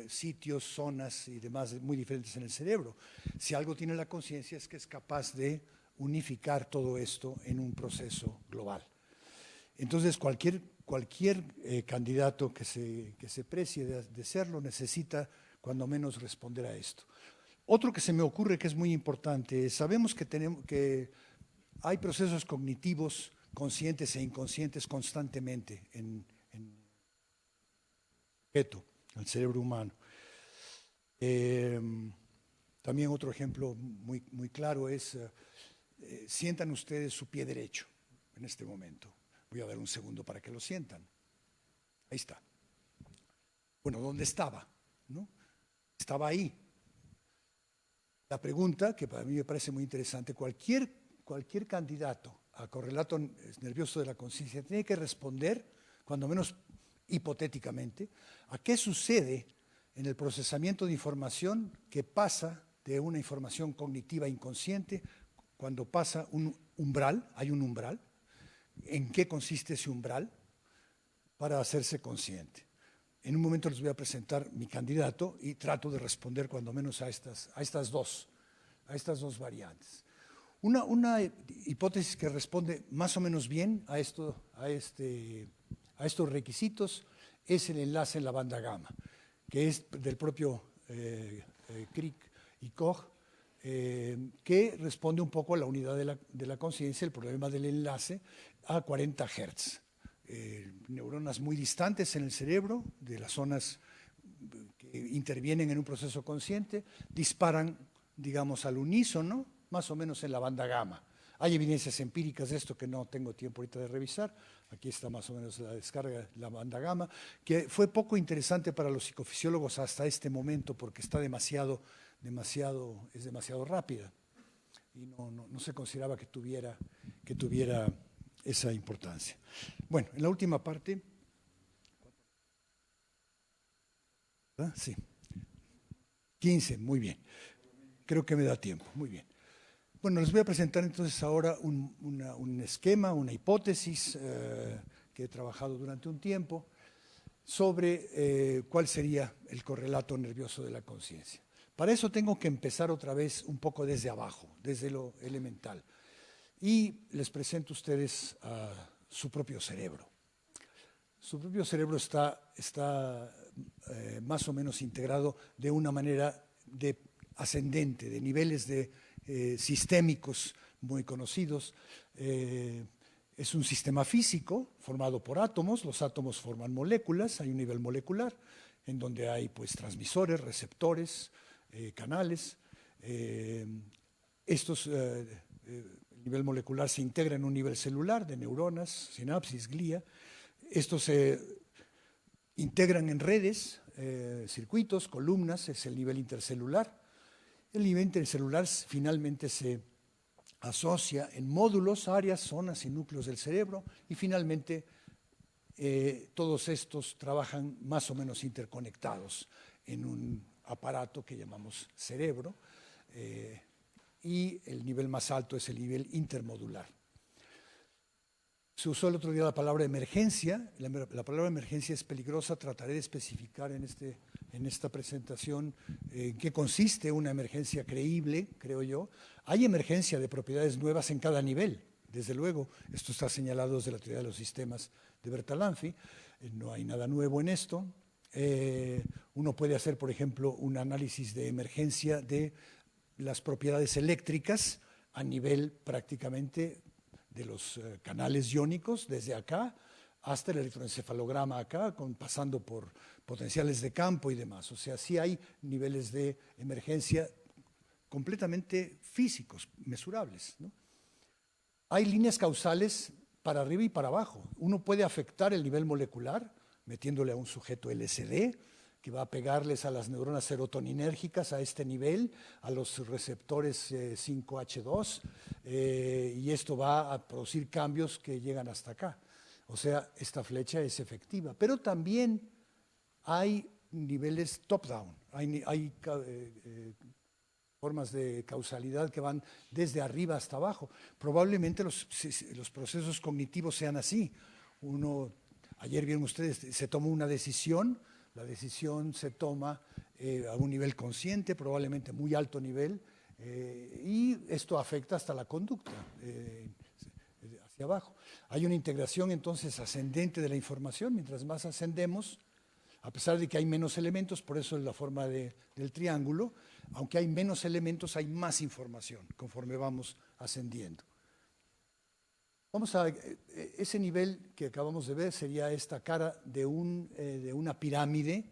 sitios, zonas y demás muy diferentes en el cerebro. Si algo tiene la conciencia es que es capaz de unificar todo esto en un proceso global. Entonces cualquier candidato que se precie de serlo necesita cuando menos responder a esto. Otro que se me ocurre que es muy importante, sabemos que hay procesos cognitivos conscientes e inconscientes constantemente en el cerebro humano. También otro ejemplo muy claro es, sientan ustedes su pie derecho en este momento. Voy a dar un segundo para que lo sientan. Ahí está. Bueno, ¿dónde estaba? ¿No? Estaba ahí. La pregunta, que para mí me parece muy interesante, cualquier candidato a correlato nervioso de la conciencia tiene que responder, cuando menos hipotéticamente, a qué sucede en el procesamiento de información que pasa de una información cognitiva inconsciente cuando pasa un umbral, hay un umbral, en qué consiste ese umbral para hacerse consciente. En un momento les voy a presentar mi candidato y trato de responder cuando menos a estas dos variantes. Una hipótesis que responde más o menos bien a estos requisitos es el enlace en la banda gamma, que es del propio Crick y Koch, que responde un poco a la unidad de la conciencia, el problema del enlace a 40 Hz. Neuronas muy distantes en el cerebro, de las zonas que intervienen en un proceso consciente, disparan, digamos, al unísono, más o menos en la banda gamma. Hay evidencias empíricas de esto que no tengo tiempo ahorita de revisar. Aquí está más o menos la descarga de la banda gamma, que fue poco interesante para los psicofisiólogos hasta este momento porque está demasiado rápida y no se consideraba que tuviera esa importancia. Bueno, en la última parte, ¿verdad? Sí, 15, muy bien. Creo que me da tiempo, muy bien. Bueno, les voy a presentar entonces ahora un esquema, una hipótesis que he trabajado durante un tiempo sobre cuál sería el correlato nervioso de la conciencia. Para eso tengo que empezar otra vez un poco desde abajo, desde lo elemental. Y les presento a ustedes a su propio cerebro. Su propio cerebro está más o menos integrado de una manera ascendente, de niveles sistémicos muy conocidos. Es un sistema físico formado por átomos, los átomos forman moléculas, hay un nivel molecular en donde hay pues transmisores, receptores, canales. El nivel molecular se integra en un nivel celular de neuronas, sinapsis, glía. Estos se integran en redes, circuitos, columnas, es el nivel intercelular. El nivel intercelular finalmente se asocia en módulos, áreas, zonas y núcleos del cerebro y finalmente todos estos trabajan más o menos interconectados en un aparato que llamamos cerebro y el nivel más alto es el nivel intermodular. Se usó el otro día la palabra emergencia. La palabra emergencia es peligrosa. Trataré de especificar en esta presentación en qué consiste una emergencia creíble, creo yo. Hay emergencia de propiedades nuevas en cada nivel. Desde luego, esto está señalado desde la teoría de los sistemas de Bertalanffy. No hay nada nuevo en esto. Uno puede hacer, por ejemplo, un análisis de emergencia de las propiedades eléctricas a nivel prácticamente de los canales iónicos, desde acá hasta el electroencefalograma acá, pasando por potenciales de campo y demás. O sea, sí hay niveles de emergencia completamente físicos, mesurables, ¿no? Hay líneas causales para arriba y para abajo. Uno puede afectar el nivel molecular metiéndole a un sujeto LSD, que va a pegarles a las neuronas serotoninérgicas a este nivel, a los receptores 5H2, y esto va a producir cambios que llegan hasta acá. O sea, esta flecha es efectiva. Pero también hay niveles top-down, hay formas de causalidad que van desde arriba hasta abajo. Probablemente los procesos cognitivos sean así. Ayer vieron ustedes, se tomó una decisión. La decisión se toma a un nivel consciente, probablemente muy alto nivel, y esto afecta hasta la conducta hacia abajo. Hay una integración entonces ascendente de la información. Mientras más ascendemos, a pesar de que hay menos elementos, por eso es la forma del triángulo, aunque hay menos elementos, hay más información conforme vamos ascendiendo. Ese nivel que acabamos de ver sería esta cara de una pirámide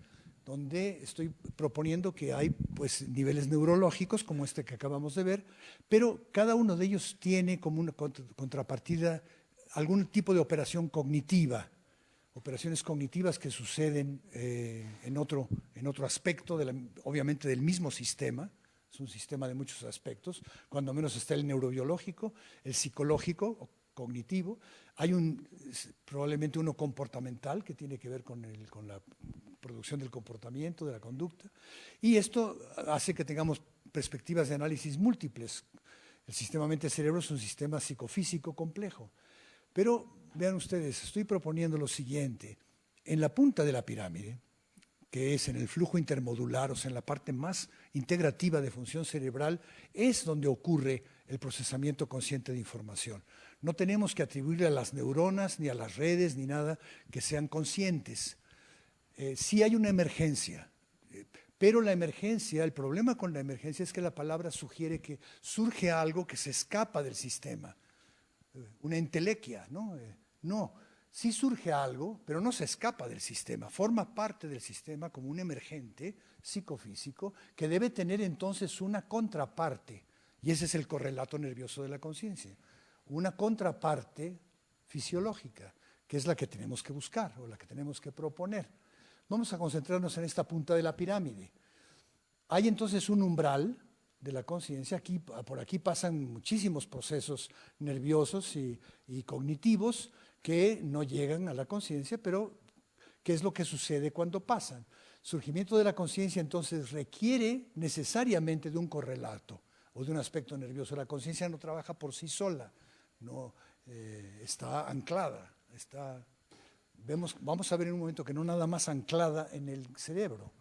donde estoy proponiendo que hay pues, niveles neurológicos como este que acabamos de ver, pero cada uno de ellos tiene como una contrapartida algún tipo de operación cognitiva, operaciones cognitivas que suceden en otro aspecto, obviamente del mismo sistema. Es un sistema de muchos aspectos, cuando menos está el neurobiológico, el psicológico, cognitivo, hay probablemente uno comportamental que tiene que ver con la producción del comportamiento, de la conducta, y esto hace que tengamos perspectivas de análisis múltiples. El sistema mente-cerebro es un sistema psicofísico complejo, pero vean ustedes, estoy proponiendo lo siguiente: en la punta de la pirámide, que es en el flujo intermodular, o sea, en la parte más integrativa de función cerebral, es donde ocurre el procesamiento consciente de información. No tenemos que atribuirle a las neuronas, ni a las redes, ni nada que sean conscientes. Sí hay una emergencia, pero el problema con la emergencia es que la palabra sugiere que surge algo que se escapa del sistema, una entelequia, ¿no? No, sí surge algo, pero no se escapa del sistema, forma parte del sistema como un emergente psicofísico que debe tener entonces una contraparte, y ese es el correlato nervioso de la conciencia. Una contraparte fisiológica, que es la que tenemos que buscar o la que tenemos que proponer. Vamos a concentrarnos en esta punta de la pirámide. Hay entonces un umbral de la conciencia. Por aquí pasan muchísimos procesos nerviosos y cognitivos que no llegan a la conciencia, pero ¿qué es lo que sucede cuando pasan? Surgimiento de la conciencia entonces requiere necesariamente de un correlato. o de un aspecto nervioso. La conciencia no trabaja por sí sola, no está anclada, vamos a ver en un momento que no nada más anclada en el cerebro.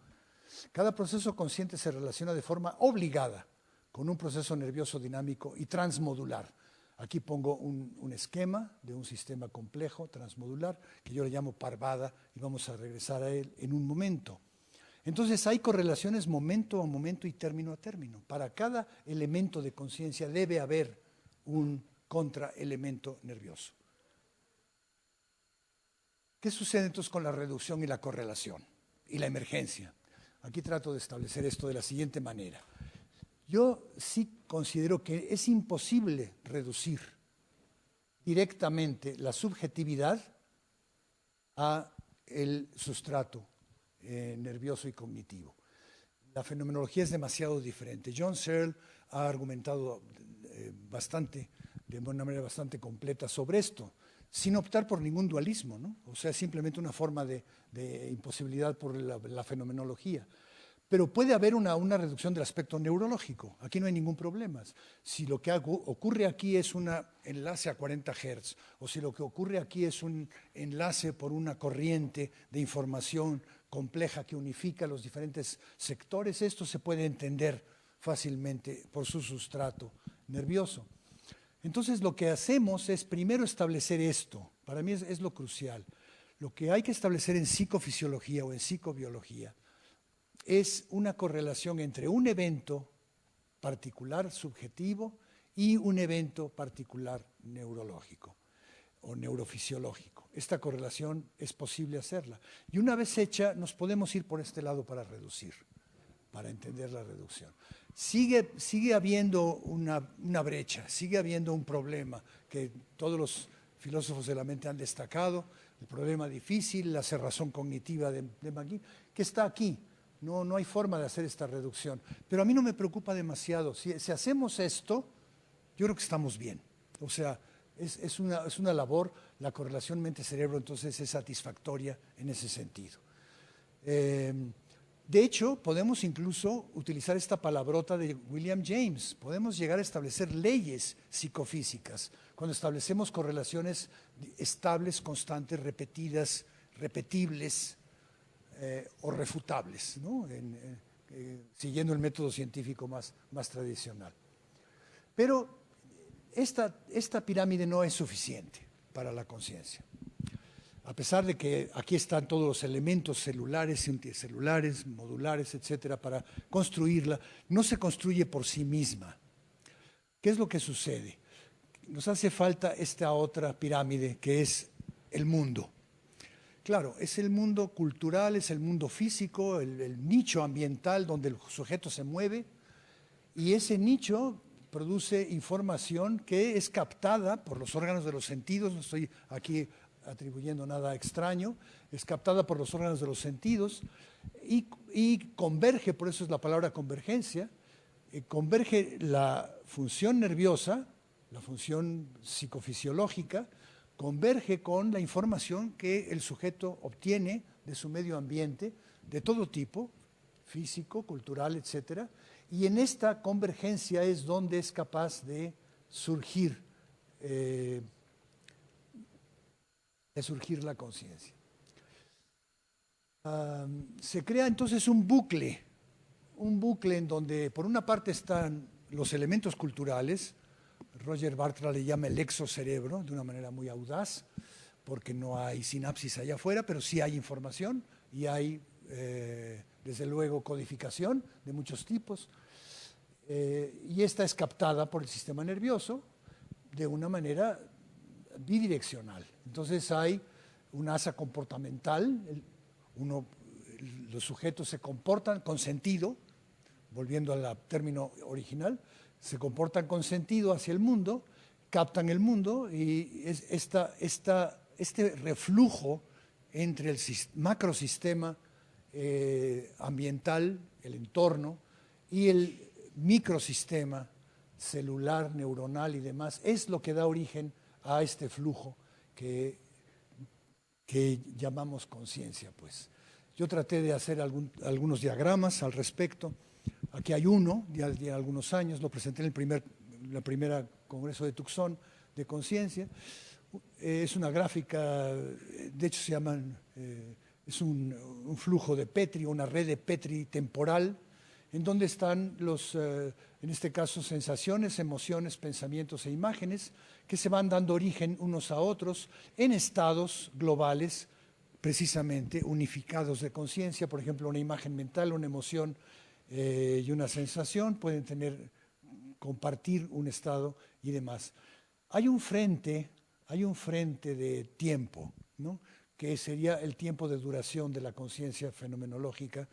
Cada proceso consciente se relaciona de forma obligada con un proceso nervioso dinámico y transmodular. Aquí pongo un esquema de un sistema complejo transmodular que yo le llamo parvada y vamos a regresar a él en un momento. Entonces hay correlaciones momento a momento y término a término. Para cada elemento de conciencia debe haber un contraelemento nervioso. ¿Qué sucede entonces con la reducción y la correlación y la emergencia? Aquí trato de establecer esto de la siguiente manera. Yo sí considero que es imposible reducir directamente la subjetividad a el sustrato nervioso y cognitivo. La fenomenología es demasiado diferente. John Searle ha argumentado de una manera bastante completa sobre esto, sin optar por ningún dualismo, ¿no? O sea, simplemente una forma de imposibilidad por la fenomenología. Pero puede haber una reducción del aspecto neurológico. Aquí no hay ningún problema. Si lo que ocurre aquí es un enlace a 40 Hz, o si lo que ocurre aquí es un enlace por una corriente de información compleja que unifica los diferentes sectores, esto se puede entender fácilmente por su sustrato nervioso. Entonces lo que hacemos es primero establecer esto. Para mí es lo crucial. Lo que hay que establecer en psicofisiología o en psicobiología es una correlación entre un evento particular subjetivo y un evento particular neurológico o neurofisiológico. Esta correlación es posible hacerla. Y una vez hecha, nos podemos ir por este lado para reducir, para entender la reducción. Sigue habiendo una brecha, sigue habiendo un problema que todos los filósofos de la mente han destacado, el problema difícil, la cerrazón cognitiva de McGee, que está aquí. No hay forma de hacer esta reducción. Pero a mí no me preocupa demasiado. Si hacemos esto, yo creo que estamos bien. O sea, es una labor, la correlación mente-cerebro entonces es satisfactoria en ese sentido. De hecho, podemos incluso utilizar esta palabrota de William James. Podemos llegar a establecer leyes psicofísicas cuando establecemos correlaciones estables, constantes, repetidas, repetibles, o refutables, ¿no? Siguiendo el método científico más tradicional. Pero esta pirámide no es suficiente para la conciencia. A pesar de que aquí están todos los elementos celulares, intercelulares, modulares, etcétera, para construirla, no se construye por sí misma. ¿Qué es lo que sucede? Nos hace falta esta otra pirámide que es el mundo. Claro, es el mundo cultural, es el mundo físico, el nicho ambiental donde el sujeto se mueve, y ese nicho produce información que es captada por los órganos de los sentidos. No estoy aquí atribuyendo nada extraño, es captada por los órganos de los sentidos y converge, por eso es la palabra convergencia, converge la función nerviosa, la función psicofisiológica, converge con la información que el sujeto obtiene de su medio ambiente, de todo tipo, físico, cultural, etcétera, y en esta convergencia es donde es capaz de surgir la conciencia. Se crea entonces un bucle en donde por una parte están los elementos culturales. Roger Bartra le llama el exocerebro de una manera muy audaz, porque no hay sinapsis allá afuera, pero sí hay información y hay, desde luego, codificación de muchos tipos. Y esta es captada por el sistema nervioso de una manera bidireccional. Entonces hay una asa comportamental, los sujetos se comportan con sentido, volviendo al término original, se comportan con sentido hacia el mundo, captan el mundo y este reflujo entre el macrosistema ambiental, el entorno, y el microsistema celular, neuronal y demás, es lo que da origen a este flujo que llamamos conciencia, pues. Yo traté de hacer algunos diagramas al respecto. Aquí hay uno, ya algunos años, lo presenté en la primera congreso de Tucson de conciencia. Es una gráfica, de hecho se llaman, es un flujo de Petri, una red de Petri temporal, en donde están en este caso, sensaciones, emociones, pensamientos e imágenes que se van dando origen unos a otros en estados globales, precisamente unificados de conciencia. Por ejemplo, una imagen mental, una emoción y una sensación pueden compartir un estado y demás. Hay un frente de tiempo, ¿no?, que sería el tiempo de duración de la conciencia fenomenológica,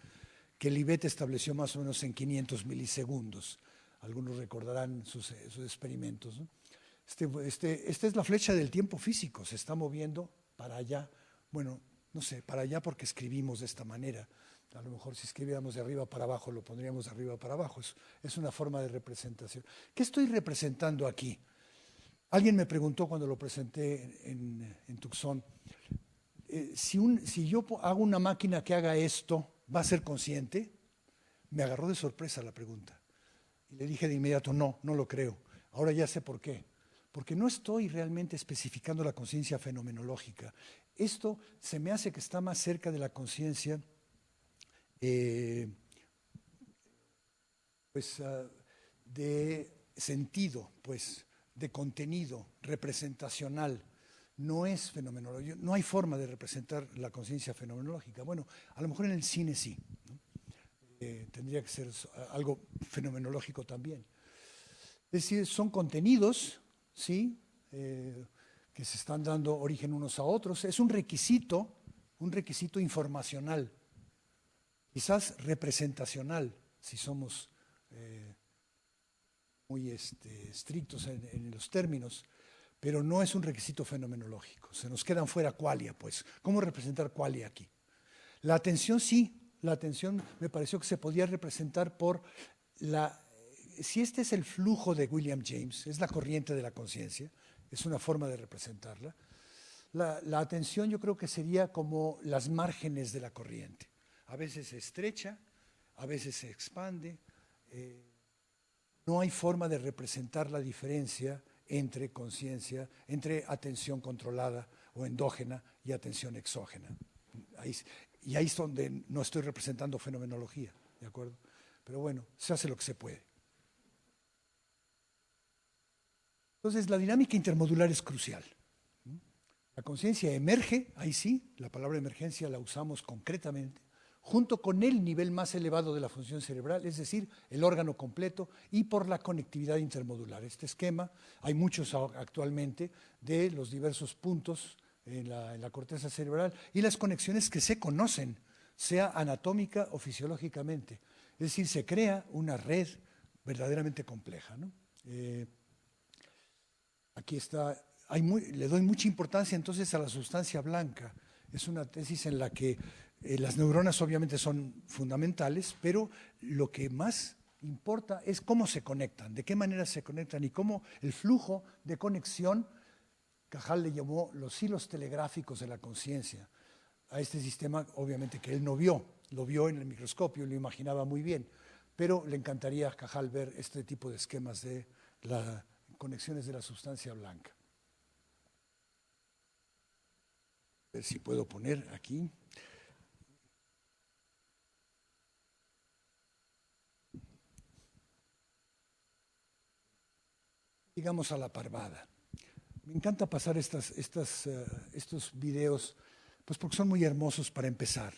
que Libet estableció más o menos en 500 milisegundos. Algunos recordarán sus experimentos, ¿no? Esta es la flecha del tiempo físico, se está moviendo para allá. Bueno, no sé, para allá porque escribimos de esta manera. A lo mejor si escribiéramos de arriba para abajo, lo pondríamos de arriba para abajo. Es una forma de representación. ¿Qué estoy representando aquí? Alguien me preguntó cuando lo presenté en Tucson, si yo hago una máquina que haga esto, ¿va a ser consciente? Me agarró de sorpresa la pregunta. Y le dije de inmediato, no lo creo. Ahora ya sé por qué. Porque no estoy realmente especificando la conciencia fenomenológica. Esto se me hace que está más cerca de la conciencia de sentido, de contenido, representacional. No es fenomenológico, no hay forma de representar la conciencia fenomenológica. Bueno, a lo mejor en el cine sí, ¿no? Tendría que ser algo fenomenológico también. Es decir, son contenidos, ¿sí?, que se están dando origen unos a otros. Es un requisito informacional, quizás representacional, si somos muy estrictos en los términos, pero no es un requisito fenomenológico. Se nos quedan fuera qualia, pues. ¿Cómo representar qualia aquí? La atención sí, la atención me pareció que se podía representar por si este es el flujo de William James, es la corriente de la conciencia, es una forma de representarla. La atención yo creo que sería como las márgenes de la corriente. A veces se estrecha, a veces se expande. No hay forma de representar la diferencia entre conciencia, entre atención controlada o endógena y atención exógena. Y ahí es donde no estoy representando fenomenología, ¿de acuerdo? Pero bueno, se hace lo que se puede. Entonces, la dinámica intermodular es crucial. La conciencia emerge, ahí sí, la palabra emergencia la usamos concretamente, junto con el nivel más elevado de la función cerebral, es decir, el órgano completo, y por la conectividad intermodular. Este esquema, hay muchos actualmente de los diversos puntos en la corteza cerebral y las conexiones que se conocen, sea anatómica o fisiológicamente. Es decir, se crea una red verdaderamente compleja, ¿no? Aquí está, le doy mucha importancia entonces a la sustancia blanca. Es una tesis en la que las neuronas obviamente son fundamentales, pero lo que más importa es cómo se conectan, de qué manera se conectan y cómo el flujo de conexión, Cajal le llamó los hilos telegráficos de la conciencia. A este sistema obviamente que él no vio, lo vio en el microscopio, lo imaginaba muy bien, pero le encantaría a Cajal ver este tipo de esquemas de las conexiones de la sustancia blanca. A ver si puedo poner aquí. Digamos a la parvada. Me encanta pasar estos videos, pues porque son muy hermosos para empezar,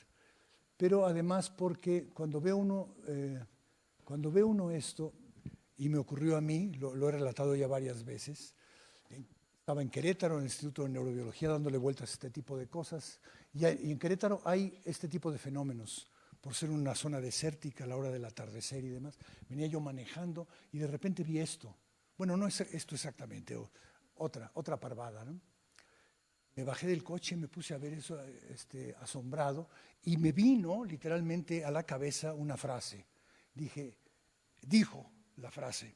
pero además porque cuando ve uno esto, y me ocurrió a mí, lo he relatado ya varias veces, estaba en Querétaro, en el Instituto de Neurobiología, dándole vueltas a este tipo de cosas, y en Querétaro hay este tipo de fenómenos, por ser una zona desértica a la hora del atardecer y demás. Venía yo manejando y de repente vi esto. Bueno, no es esto exactamente, otra parvada, ¿no? Me bajé del coche y me puse a ver eso asombrado y me vino literalmente a la cabeza una frase. Dijo la frase,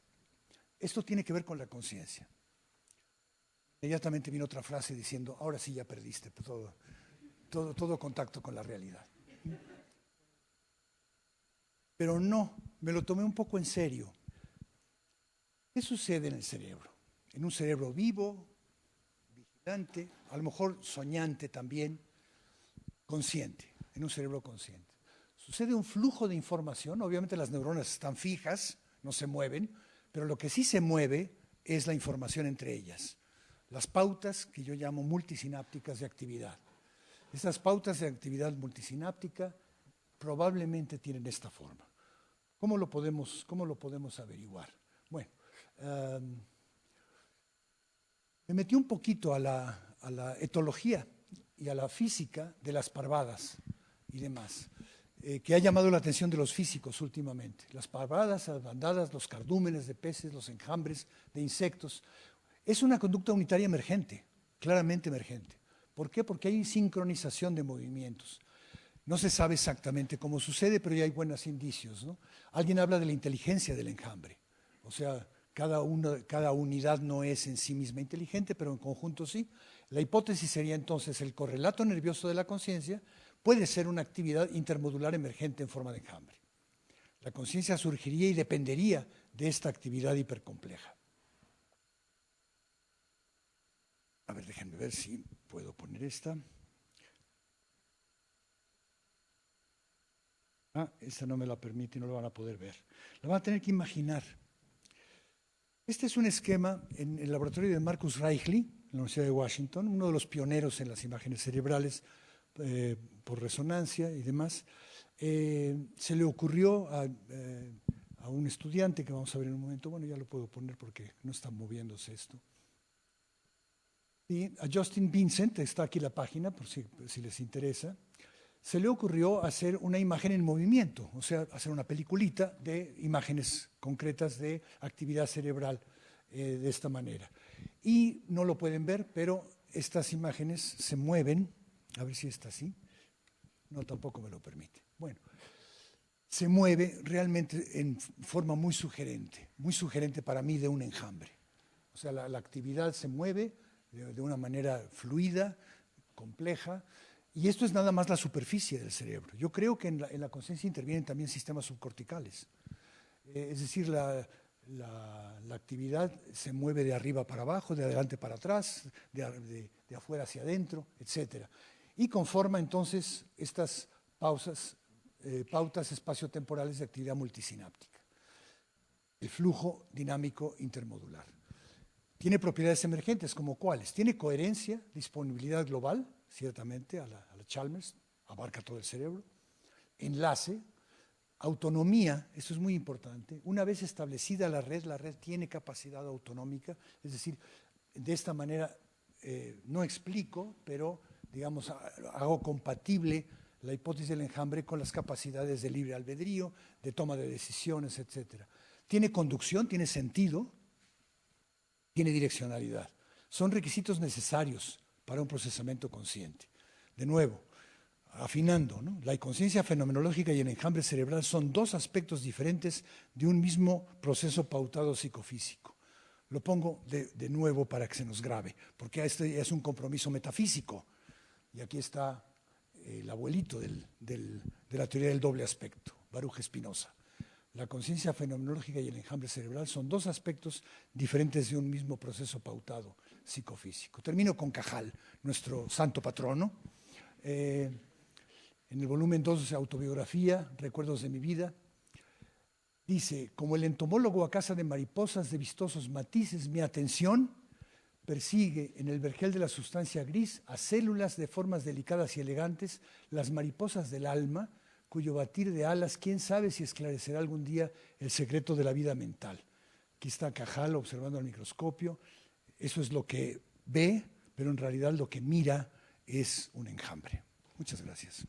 esto tiene que ver con la conciencia. Inmediatamente vino otra frase diciendo, ahora sí ya perdiste todo contacto con la realidad. Pero no, me lo tomé un poco en serio. ¿Qué sucede en el cerebro? En un cerebro vivo, vigilante, a lo mejor soñante también, consciente, en un cerebro consciente. Sucede un flujo de información, obviamente las neuronas están fijas, no se mueven, pero lo que sí se mueve es la información entre ellas. Las pautas que yo llamo multisinápticas de actividad. Estas pautas de actividad multisináptica probablemente tienen esta forma. ¿Cómo lo podemos averiguar? Bueno, me metí un poquito a la etología y a la física de las parvadas y demás, que ha llamado la atención de los físicos últimamente. Las parvadas, las bandadas, los cardúmenes de peces, los enjambres de insectos. Es una conducta unitaria emergente, claramente emergente. ¿Por qué? Porque hay sincronización de movimientos. No se sabe exactamente cómo sucede, pero ya hay buenos indicios, ¿no? Alguien habla de la inteligencia del enjambre. O sea, cada unidad no es en sí misma inteligente, pero en conjunto sí. La hipótesis sería entonces el correlato nervioso de la conciencia puede ser una actividad intermodular emergente en forma de enjambre. La conciencia surgiría y dependería de esta actividad hipercompleja. A ver, déjenme ver si puedo poner esta. Esta no me la permite y no lo van a poder ver. La van a tener que imaginar. Este es un esquema en el laboratorio de Marcus Reichley, en la Universidad de Washington, uno de los pioneros en las imágenes cerebrales por resonancia y demás. Se le ocurrió a un estudiante, que vamos a ver en un momento, bueno, ya lo puedo poner porque no está moviéndose esto. Y a Justin Vincent, está aquí la página por si les interesa, se le ocurrió hacer una imagen en movimiento, o sea, hacer una peliculita de imágenes concretas de actividad cerebral de esta manera. Y no lo pueden ver, pero estas imágenes se mueven, a ver si está así, no, tampoco me lo permite. Bueno, se mueve realmente en forma muy sugerente para mí de un enjambre. O sea, la actividad se mueve de una manera fluida, compleja, y esto es nada más la superficie del cerebro. Yo creo que en la conciencia intervienen también sistemas subcorticales. Es decir, la actividad se mueve de arriba para abajo, de adelante para atrás, de afuera hacia adentro, etc. Y conforma entonces estas pautas espaciotemporales de actividad multisináptica. El flujo dinámico intermodular. Tiene propiedades emergentes, como cuáles. Tiene coherencia, disponibilidad global, ciertamente, a la Chalmers, abarca todo el cerebro. Enlace, autonomía, eso es muy importante. Una vez establecida la red tiene capacidad autonómica, es decir, de esta manera no explico, pero digamos, hago compatible la hipótesis del enjambre con las capacidades de libre albedrío, de toma de decisiones, etc. Tiene conducción, tiene sentido, tiene direccionalidad. Son requisitos necesarios para un procesamiento consciente. De nuevo, afinando, ¿no? La inconsciencia fenomenológica y el enjambre cerebral son dos aspectos diferentes de un mismo proceso pautado psicofísico. Lo pongo de nuevo para que se nos grabe, porque este es un compromiso metafísico. Y aquí está el abuelito de la teoría del doble aspecto, Baruch Spinoza. La conciencia fenomenológica y el enjambre cerebral son dos aspectos diferentes de un mismo proceso pautado psicofísico. Termino con Cajal, nuestro santo patrono. En el volumen 2 de Autobiografía, Recuerdos de mi vida, dice: como el entomólogo a caza de mariposas de vistosos matices, mi atención persigue en el vergel de la sustancia gris a células de formas delicadas y elegantes, las mariposas del alma, cuyo batir de alas, quién sabe si esclarecerá algún día el secreto de la vida mental. Aquí está Cajal observando al microscopio. Eso es lo que ve, pero en realidad lo que mira es un enjambre. Muchas gracias.